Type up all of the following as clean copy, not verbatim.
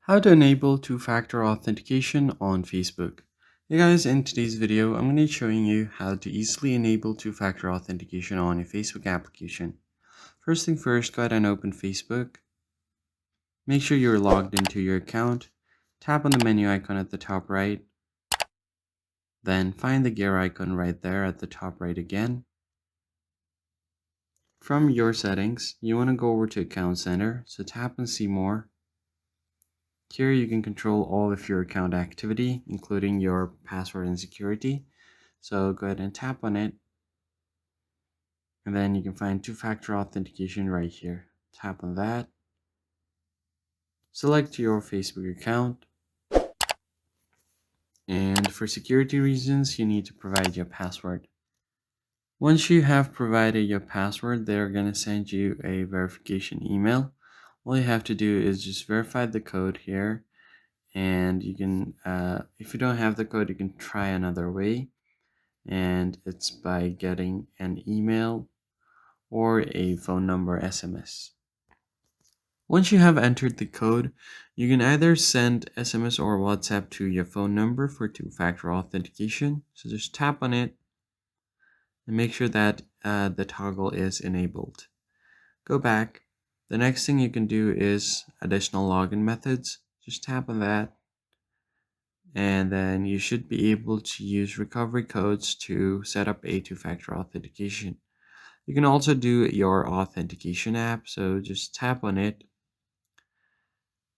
How to enable two-factor authentication on Facebook. Hey guys, in today's video, I'm going to be showing you how to easily enable two-factor authentication on your Facebook application. First thing first, go ahead and open Facebook. Make sure you're logged into your account. Tap on the menu icon at the top right. Then find the gear icon right there at the top right again. From your settings, you want to go over to Account Center, so tap on See More. Here you can control all of your account activity, including your password and security. So go ahead and tap on it. And then you can find two-factor authentication right here. Tap on that. Select your Facebook account. And for security reasons, you need to provide your password. Once you have provided your password, they're going to send you a verification email. All you have to do is just verify the code here. And you can, if you don't have the code, you can try another way. And it's by getting an email or a phone number SMS. Once you have entered the code, you can either send SMS or WhatsApp to your phone number for two-factor authentication. So just tap on it and make sure that the toggle is enabled. Go back. The next thing you can do is additional login methods. Just tap on that. And then you should be able to use recovery codes to set up a two-factor authentication. You can also do your authentication app, so just tap on it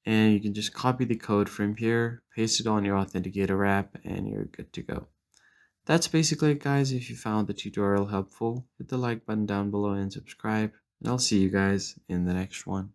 and you can just copy the code from here, paste it on your authenticator app, and you're good to go. That's basically it, guys. If you found the tutorial helpful, hit the like button down below and subscribe, and I'll see you guys in the next one.